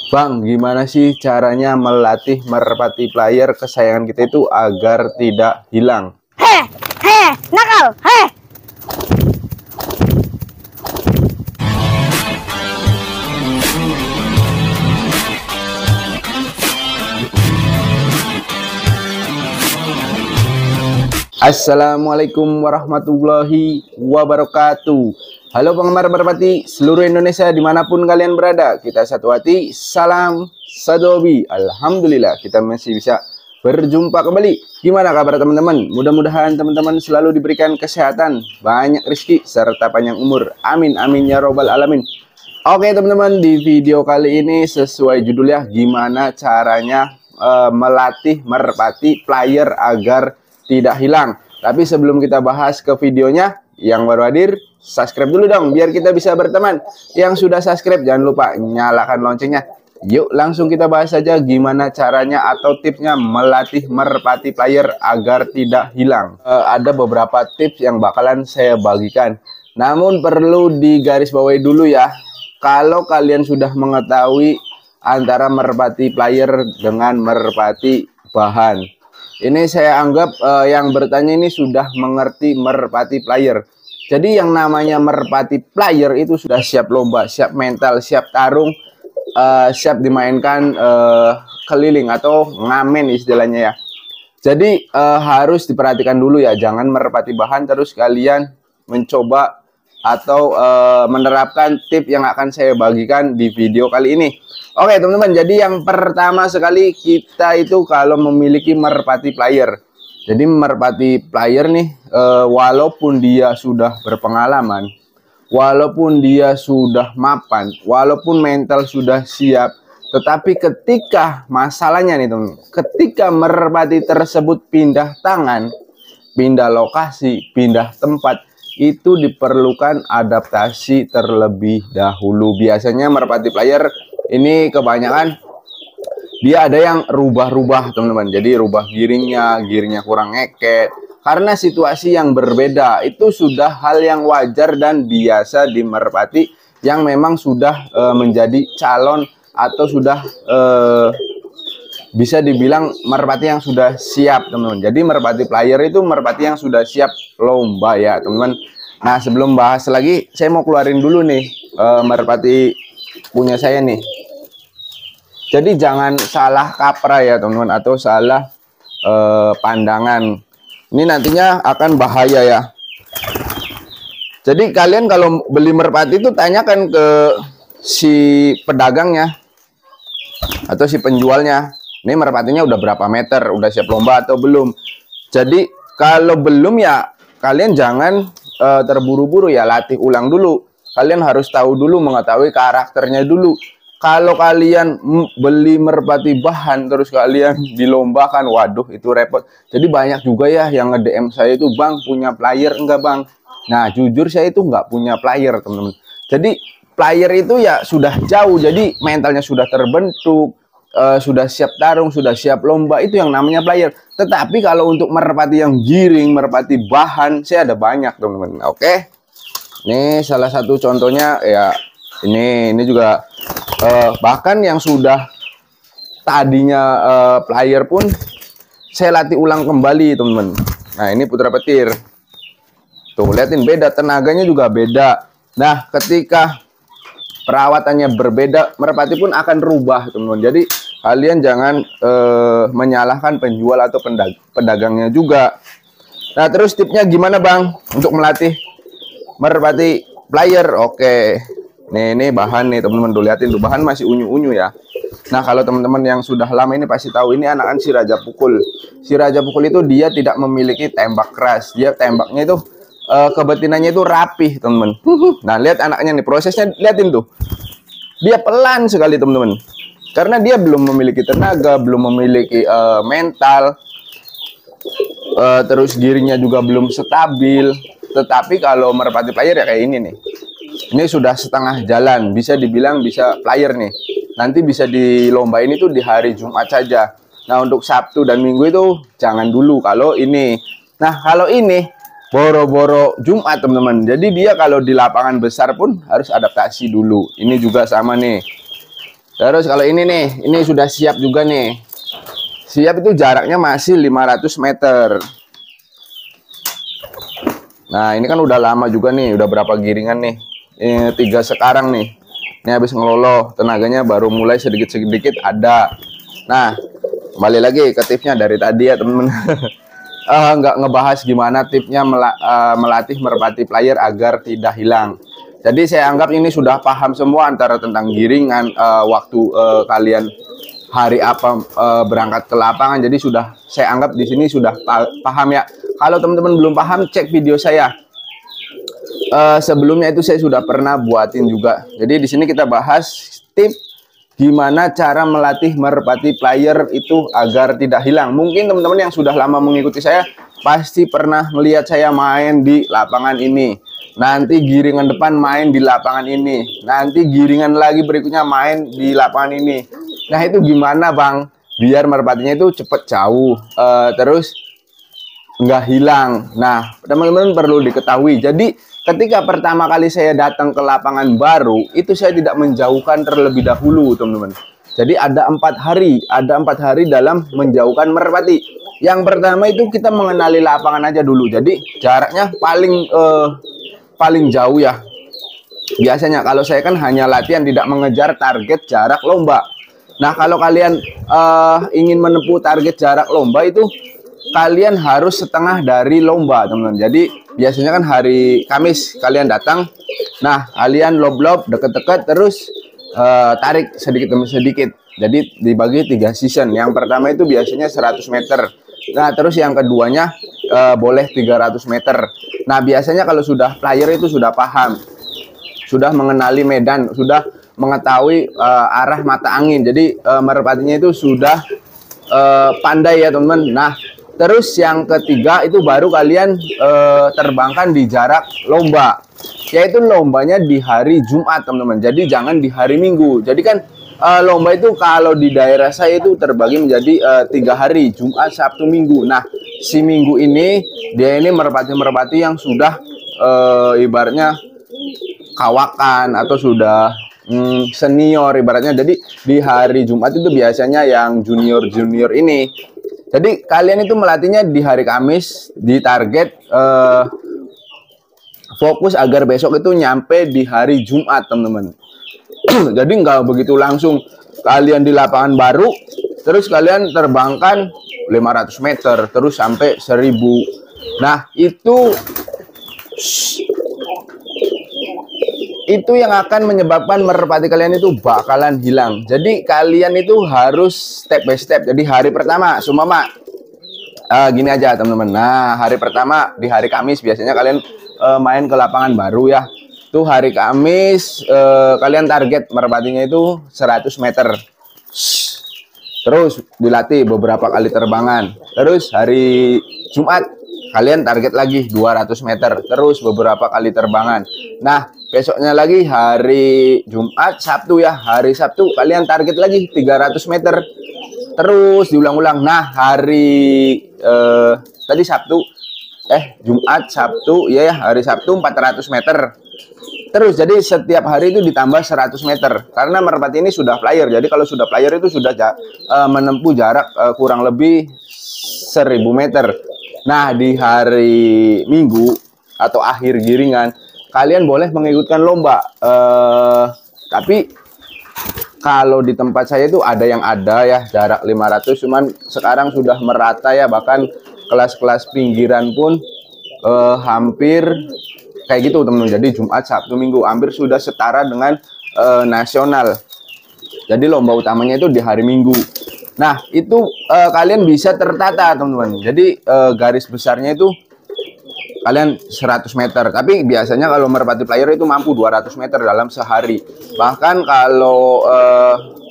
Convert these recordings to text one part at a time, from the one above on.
Bang, gimana sih caranya melatih merpati player kesayangan kita itu agar tidak hilang? Heh, heh, nakal, heh. Assalamualaikum warahmatullahi wabarakatuh. Halo penggemar merpati seluruh Indonesia dimanapun kalian berada, kita satu hati, salam satu hobi. Alhamdulillah kita masih bisa berjumpa kembali. Gimana kabar teman-teman? Mudah-mudahan teman-teman selalu diberikan kesehatan, banyak rezeki serta panjang umur. Amin amin ya robbal alamin. Oke teman-teman, di video kali ini sesuai judulnya, gimana caranya melatih merpati player agar tidak hilang. Tapi sebelum kita bahas ke videonya, yang baru hadir subscribe dulu dong biar kita bisa berteman. Yang sudah subscribe jangan lupa nyalakan loncengnya. Yuk langsung kita bahas saja gimana caranya atau tipsnya melatih merpati player agar tidak hilang. Ada beberapa tips yang bakalan saya bagikan, namun perlu digarisbawahi dulu ya, kalau kalian sudah mengetahui antara merpati player dengan merpati bahan. Ini saya anggap yang bertanya ini sudah mengerti merpati player. Jadi yang namanya merpati player itu sudah siap lomba, siap mental, siap tarung, siap dimainkan keliling atau ngamen istilahnya ya. Jadi harus diperhatikan dulu ya, jangan merpati bahan terus kalian mencoba atau menerapkan tips yang akan saya bagikan di video kali ini. Oke teman-teman, jadi yang pertama sekali kita itu kalau memiliki merpati player. Jadi merpati player nih, walaupun dia sudah berpengalaman, walaupun dia sudah mapan, walaupun mental sudah siap, tetapi ketika masalahnya nih teman, ketika merpati tersebut pindah tangan, pindah lokasi, pindah tempat, itu diperlukan adaptasi terlebih dahulu. Biasanya merpati player ini kebanyakan dia ada yang rubah-rubah teman-teman. Jadi rubah giringnya kurang ngeket. Karena situasi yang berbeda, itu sudah hal yang wajar dan biasa di merpati yang memang sudah menjadi calon atau sudah bisa dibilang merpati yang sudah siap teman-teman. Jadi merpati player itu merpati yang sudah siap lomba ya teman-teman. Nah sebelum bahas lagi, saya mau keluarin dulu nih merpati punya saya nih. Jadi jangan salah kaprah ya teman-teman, atau salah pandangan. Ini nantinya akan bahaya ya. Jadi kalian kalau beli merpati itu tanyakan ke si pedagangnya atau si penjualnya. Ini merpatinya udah berapa meter, udah siap lomba atau belum. Jadi kalau belum ya kalian jangan terburu-buru ya, latih ulang dulu. Kalian harus tahu dulu, mengetahui karakternya dulu. Kalau kalian beli merpati bahan terus kalian dilombakan, waduh itu repot. Jadi banyak juga ya yang nge-DM saya itu, "Bang, punya player enggak, Bang?" Nah, jujur saya itu nggak punya player, teman-teman. Jadi player itu ya sudah jauh, jadi mentalnya sudah terbentuk, sudah siap tarung, sudah siap lomba, itu yang namanya player. Tetapi kalau untuk merpati yang giring, merpati bahan, saya ada banyak, teman-teman. Oke. Ini salah satu contohnya ya, ini juga bahkan yang sudah tadinya player pun saya latih ulang kembali, teman-teman. Nah, ini putra petir. Tuh, liatin beda, tenaganya juga beda. Nah, ketika perawatannya berbeda, merpati pun akan rubah, teman-teman. Jadi kalian jangan menyalahkan penjual atau pedagangnya juga. Nah, terus tipsnya gimana, Bang, untuk melatih merpati player? Oke. Nih, ini bahan nih, teman-teman. Tuh, liatin tuh, bahan masih unyu-unyu ya. Nah, kalau teman-teman yang sudah lama ini pasti tahu, ini anakan si Raja Pukul. Si Raja Pukul itu dia tidak memiliki tembak keras. Dia tembaknya itu kebetinannya itu rapih, teman-teman. Nah, lihat anaknya nih, prosesnya liatin tuh. Dia pelan sekali, teman-teman. Karena dia belum memiliki tenaga, belum memiliki mental. Terus giringnya juga belum stabil. Tetapi kalau merpati player ya kayak ini nih. Ini sudah setengah jalan, bisa dibilang bisa player nih. Nanti bisa dilombain itu di hari Jumat saja. Nah, untuk Sabtu dan Minggu itu jangan dulu kalau ini. Nah, kalau ini boro-boro Jumat, teman-teman. Jadi dia kalau di lapangan besar pun harus adaptasi dulu. Ini juga sama nih. Terus kalau ini nih, ini sudah siap juga nih. Siap itu jaraknya masih 500 meter. Nah, ini kan udah lama juga nih, udah berapa giringan nih. Ini 3 sekarang nih. Ini habis ngeloloh, tenaganya baru mulai sedikit-sedikit ada. Nah, kembali lagi ke tipsnya dari tadi ya temen-temen. Nggak ngebahas gimana tipsnya melatih merpati player agar tidak hilang. Jadi saya anggap ini sudah paham semua antara tentang giringan, waktu kalian hari apa berangkat ke lapangan. Jadi sudah saya anggap di sini sudah paham ya. Kalau teman-teman belum paham, cek video saya. Sebelumnya itu saya sudah pernah buatin juga. Jadi di sini kita bahas tips gimana cara melatih merpati player itu agar tidak hilang. Mungkin teman-teman yang sudah lama mengikuti saya pasti pernah melihat saya main di lapangan ini. Nanti giringan depan main di lapangan ini. Nanti giringan lagi berikutnya main di lapangan ini. Nah, itu gimana Bang? Biar merpatinya itu cepet jauh, terus nggak hilang. Nah, teman-teman perlu diketahui. Jadi, ketika pertama kali saya datang ke lapangan baru, itu saya tidak menjauhkan terlebih dahulu, teman-teman. Jadi, ada 4 hari dalam menjauhkan merpati. Yang pertama itu kita mengenali lapangan aja dulu. Jadi, jaraknya paling jauh ya. Biasanya kalau saya kan hanya latihan, tidak mengejar target jarak lomba. Nah, kalau kalian ingin menempuh target jarak lomba itu kalian harus setengah dari lomba, teman-teman. Jadi biasanya kan hari Kamis kalian datang. Nah, kalian lob-lob deket-deket terus tarik sedikit demi sedikit. Jadi dibagi 3 season. Yang pertama itu biasanya 100 meter. Nah, terus yang keduanya boleh 300 meter. Nah, biasanya kalau sudah player itu sudah paham, sudah mengenali medan, sudah mengetahui arah mata angin. Jadi merpatinya itu sudah pandai ya teman-teman. Nah, terus yang ketiga itu baru kalian terbangkan di jarak lomba, yaitu lombanya di hari Jumat teman-teman. Jadi jangan di hari Minggu. Jadi kan lomba itu kalau di daerah saya itu terbagi menjadi 3 hari, Jumat, Sabtu, Minggu. Nah, si Minggu ini dia ini merpati-merpati yang sudah ibaratnya kawakan atau sudah senior ibaratnya. Jadi di hari Jumat itu biasanya yang junior ini. Jadi kalian itu melatihnya di hari Kamis, di target fokus agar besok itu nyampe di hari Jumat teman-teman. Jadi nggak begitu langsung kalian di lapangan baru terus kalian terbangkan 500 meter terus sampai 1000. Nah, itu yang akan menyebabkan merpati kalian itu bakalan hilang. Jadi kalian itu harus step by step. Jadi hari pertama, sumama gini aja teman-teman. Nah, hari pertama di hari Kamis biasanya kalian main ke lapangan baru ya. Tuh hari Kamis kalian target merpatinya itu 100 meter. Terus dilatih beberapa kali terbangan. Terus hari Jumat kalian target lagi 200 meter. Terus beberapa kali terbangan. Nah, besoknya lagi hari Jumat, Sabtu ya. Hari Sabtu kalian target lagi 300 meter. Terus diulang-ulang. Nah, hari tadi Sabtu Jumat, Sabtu ya, hari Sabtu 400 meter. Terus jadi setiap hari itu ditambah 100 meter. Karena merpati ini sudah player. Jadi kalau sudah player itu sudah menempuh jarak kurang lebih 1000 meter. Nah, di hari Minggu atau akhir giringan kalian boleh mengikutkan lomba. Tapi kalau di tempat saya itu ada yang ada ya jarak 500, cuman sekarang sudah merata ya, bahkan kelas-kelas pinggiran pun hampir kayak gitu teman-teman. Jadi Jumat, Sabtu, Minggu hampir sudah setara dengan nasional. Jadi lomba utamanya itu di hari Minggu. Nah, itu kalian bisa tertata teman-teman. Jadi garis besarnya itu kalian 100 meter. Tapi biasanya kalau merpati player itu mampu 200 meter dalam sehari. Bahkan kalau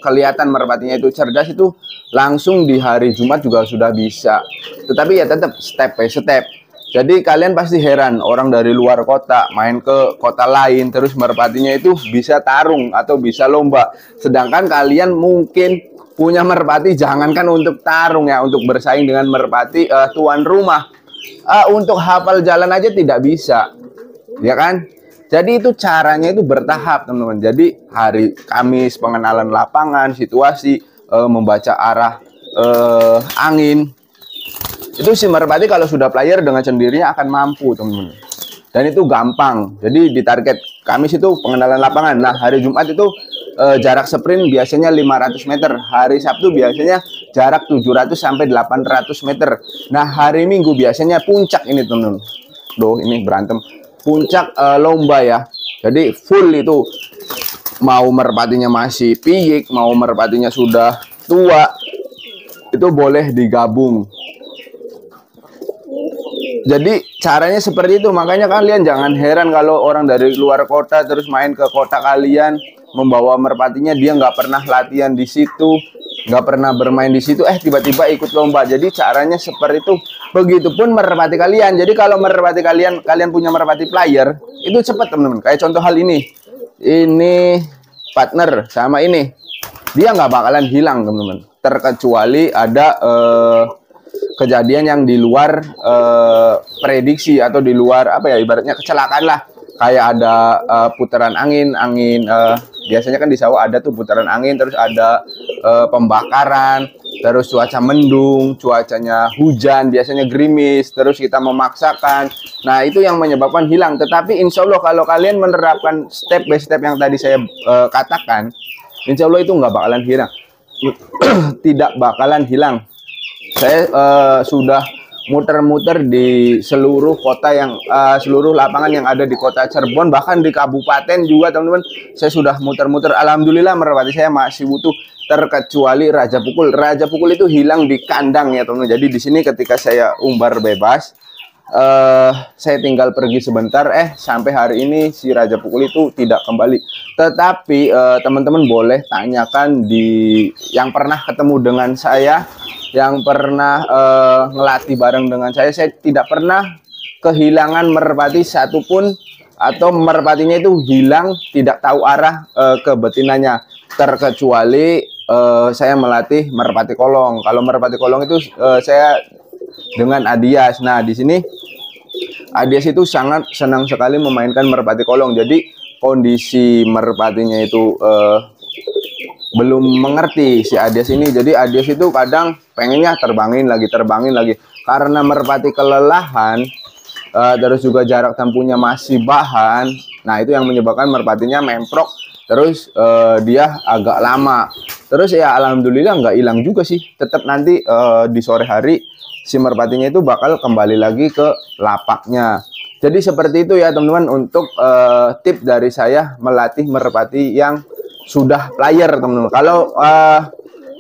kelihatan merpatinya itu cerdas itu langsung di hari Jumat juga sudah bisa. Tetapi ya tetap step by step. Jadi kalian pasti heran, orang dari luar kota main ke kota lain terus merpatinya itu bisa tarung atau bisa lomba. Sedangkan kalian mungkin punya merpati jangankan untuk tarung ya, untuk bersaing dengan merpati tuan rumah. Untuk hafal jalan aja tidak bisa. Ya kan? Jadi itu caranya itu bertahap teman-teman. Jadi hari Kamis pengenalan lapangan, situasi, membaca arah angin. Itu si merpati kalau sudah player dengan sendirinya akan mampu teman-teman. Dan itu gampang. Jadi di target Kamis itu pengenalan lapangan. Nah hari Jumat itu jarak sprint biasanya 500 meter. Hari Sabtu biasanya jarak 700 sampai 800 meter. Nah hari Minggu biasanya puncak ini teman-teman. Duh ini berantem. Puncak lomba ya. Jadi full itu, mau merpatinya masih piyik, mau merpatinya sudah tua, itu boleh digabung. Jadi caranya seperti itu. Makanya kalian jangan heran kalau orang dari luar kota terus main ke kota kalian, membawa merpatinya, dia nggak pernah latihan di situ, nggak pernah bermain di situ, tiba-tiba ikut lomba. Jadi caranya seperti itu. Begitupun merpati kalian. Jadi kalau merpati kalian punya merpati player, itu cepat teman-teman. Kayak contoh hal ini partner sama ini, dia nggak bakalan hilang teman-teman, terkecuali ada kejadian yang di luar prediksi atau di luar apa ya, ibaratnya kecelakaan lah. Kayak ada putaran angin biasanya kan di sawah ada tuh putaran angin, terus ada pembakaran, terus cuaca mendung, cuacanya hujan, biasanya gerimis, terus kita memaksakan. Nah itu yang menyebabkan hilang. Tetapi insya Allah kalau kalian menerapkan step by step yang tadi saya katakan, insya Allah itu nggak bakalan hilang. Tidak bakalan hilang. Saya sudah muter-muter di seluruh kota yang seluruh lapangan yang ada di kota Cirebon, bahkan di kabupaten juga teman-teman. Saya sudah muter-muter. Alhamdulillah merpati saya masih utuh, terkecuali Raja Pukul. Raja Pukul itu hilang di kandang ya teman-teman. Jadi di sini ketika saya umbar bebas, saya tinggal pergi sebentar, sampai hari ini si Raja Pukul itu tidak kembali. Tetapi teman-teman boleh tanyakan di yang pernah ketemu dengan saya, yang pernah ngelatih bareng dengan saya tidak pernah kehilangan merpati satupun, atau merpatinya itu hilang tidak tahu arah ke betinanya, terkecuali saya melatih merpati kolong. Kalau merpati kolong itu saya dengan Adias. Nah di sini Adias itu sangat senang sekali memainkan merpati kolong. Jadi kondisi merpatinya itu belum mengerti si Adias ini. Jadi Adias itu kadang pengennya terbangin lagi karena merpati kelelahan, terus juga jarak tempuhnya masih bahan. Nah itu yang menyebabkan merpatinya memprok, terus dia agak lama. Terus ya alhamdulillah nggak hilang juga sih, tetap nanti di sore hari si merpatinya itu bakal kembali lagi ke lapaknya. Jadi seperti itu ya teman-teman untuk tip dari saya melatih merpati yang sudah player teman-teman. Kalau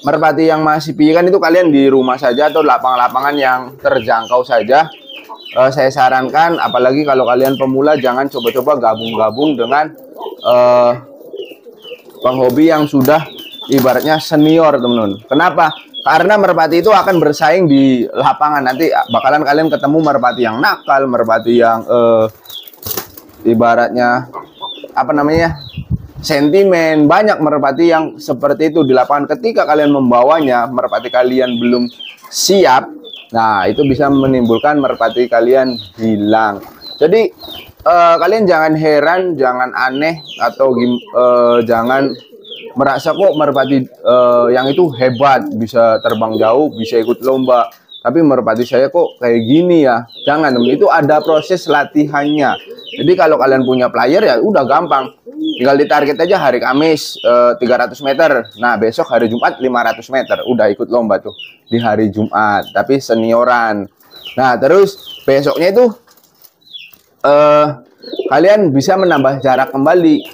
merpati yang masih piikan itu kalian di rumah saja atau lapangan-lapangan yang terjangkau saja. Saya sarankan, apalagi kalau kalian pemula, jangan coba-coba gabung-gabung dengan penghobi yang sudah ibaratnya senior teman-teman. Kenapa? Karena merpati itu akan bersaing di lapangan. Nanti bakalan kalian ketemu merpati yang nakal, merpati yang ibaratnya apa namanya, sentimen. Banyak merpati yang seperti itu di lapangan. Ketika kalian membawanya, merpati kalian belum siap, nah itu bisa menimbulkan merpati kalian hilang. Jadi kalian jangan heran, jangan aneh, atau jangan merasa kok merpati yang itu hebat, bisa terbang jauh, bisa ikut lomba, tapi merpati saya kok kayak gini ya. Jangan teman, itu ada proses latihannya. Jadi kalau kalian punya player ya udah gampang, tinggal ditarget aja hari Kamis 300 meter. Nah besok hari Jumat 500 meter, udah ikut lomba tuh di hari Jumat, tapi senioran. Nah terus besoknya itu kalian bisa menambah jarak kembali,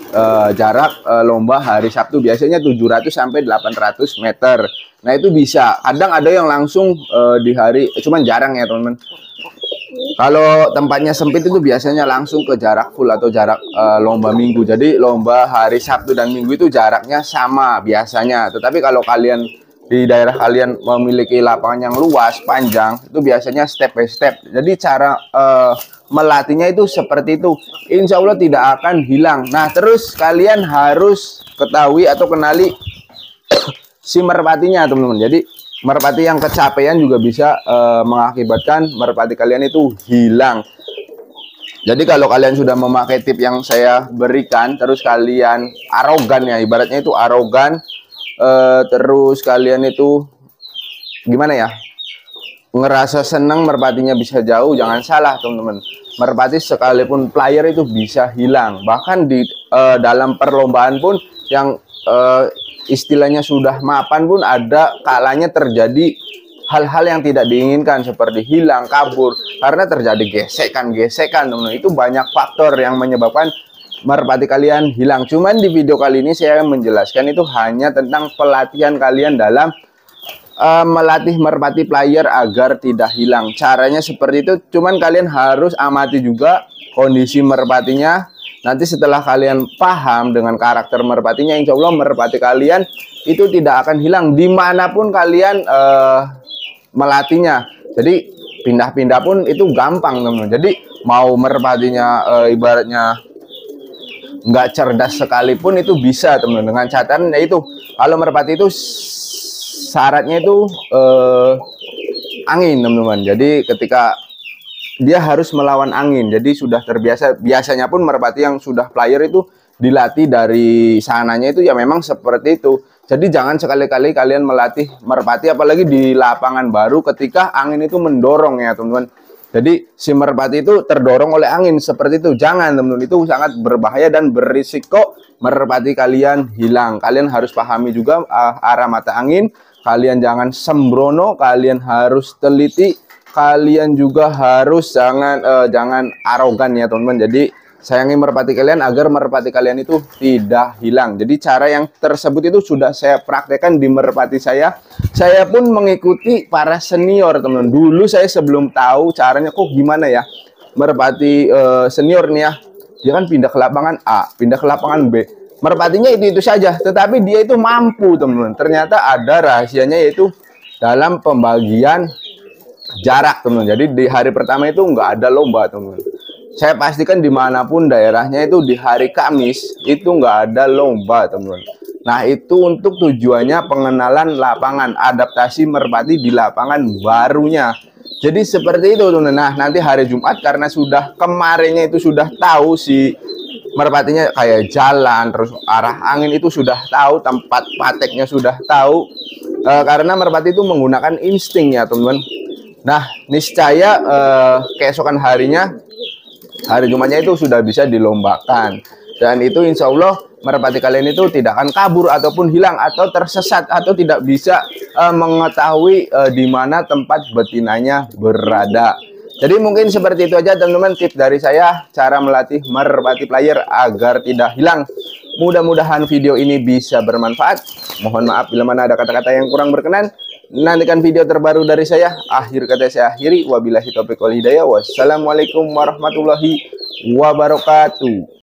jarak lomba hari Sabtu biasanya 700 sampai 800 meter. Nah itu bisa, kadang ada yang langsung di hari, cuman jarang ya teman-teman. Kalau tempatnya sempit itu biasanya langsung ke jarak full atau jarak lomba minggu. Jadi lomba hari Sabtu dan Minggu itu jaraknya sama biasanya. Tetapi kalau kalian di daerah kalian memiliki lapangan yang luas, panjang, itu biasanya step by step. Jadi cara melatihnya itu seperti itu. Insya Allah tidak akan hilang. Nah terus kalian harus ketahui atau kenali si merpatinya teman-teman. Jadi merpati yang kecapean juga bisa mengakibatkan merpati kalian itu hilang. Jadi kalau kalian sudah memakai tip yang saya berikan, terus kalian arogan ya, ibaratnya itu arogan, terus kalian itu gimana ya, ngerasa senang merpatinya bisa jauh, jangan salah teman-teman. Merpati sekalipun player itu bisa hilang. Bahkan di dalam perlombaan pun yang istilahnya sudah mapan pun ada kalanya terjadi hal-hal yang tidak diinginkan seperti hilang, kabur, karena terjadi gesekan-gesekan, teman-teman. Itu banyak faktor yang menyebabkan merpati kalian hilang. Cuman di video kali ini saya menjelaskan itu hanya tentang pelatihan kalian dalam melatih merpati player agar tidak hilang. Caranya seperti itu, cuman kalian harus amati juga kondisi merpatinya. Nanti setelah kalian paham dengan karakter merpatinya, insya Allah merpati kalian itu tidak akan hilang dimanapun kalian melatihnya. Jadi pindah-pindah pun itu gampang, teman-teman. Jadi mau merpatinya ibaratnya nggak cerdas sekalipun itu bisa, teman-teman. Dengan catatan yaitu kalau merpati itu syaratnya itu angin, teman-teman. Jadi ketika dia harus melawan angin, jadi sudah terbiasa. Biasanya pun merpati yang sudah player itu dilatih dari sananya itu ya memang seperti itu. Jadi jangan sekali-kali kalian melatih merpati apalagi di lapangan baru ketika angin itu mendorong ya teman-teman. Jadi si merpati itu terdorong oleh angin seperti itu. Jangan teman-teman, itu sangat berbahaya dan berisiko merpati kalian hilang. Kalian harus pahami juga arah mata angin. Kalian jangan sembrono, kalian harus teliti. Kalian juga harus jangan arogan ya teman-teman. Jadi sayangi merpati kalian agar merpati kalian itu tidak hilang. Jadi cara yang tersebut itu sudah saya praktekkan di merpati saya. Saya pun mengikuti para senior teman-teman. Dulu saya sebelum tahu caranya kok gimana ya merpati senior nih ya, dia kan pindah ke lapangan A, pindah ke lapangan B. Merpatinya itu saja, tetapi dia itu mampu teman-teman. Ternyata ada rahasianya yaitu dalam pembagian jarak teman-teman. Jadi di hari pertama itu nggak ada lomba teman-teman. Saya pastikan dimanapun daerahnya itu di hari Kamis itu nggak ada lomba teman-teman. Nah itu untuk tujuannya pengenalan lapangan, adaptasi merpati di lapangan barunya. Jadi seperti itu teman-teman. Nah nanti hari Jumat karena sudah kemarinnya itu sudah tahu si merpatinya kayak jalan, terus arah angin itu sudah tahu, tempat pateknya sudah tahu. Karena merpati itu menggunakan insting ya teman-teman. Nah niscaya keesokan harinya, hari Jumatnya itu sudah bisa dilombakan. Dan itu insya Allah merpati kalian itu tidak akan kabur ataupun hilang atau tersesat atau tidak bisa mengetahui di mana tempat betinanya berada. Jadi mungkin seperti itu aja teman-teman tips dari saya cara melatih merpati player agar tidak hilang. Mudah-mudahan video ini bisa bermanfaat. Mohon maaf bila mana ada kata-kata yang kurang berkenan. Nantikan video terbaru dari saya. Akhir kata saya akhiri. Wabillahi taufiq wal hidayah. Wassalamualaikum warahmatullahi wabarakatuh.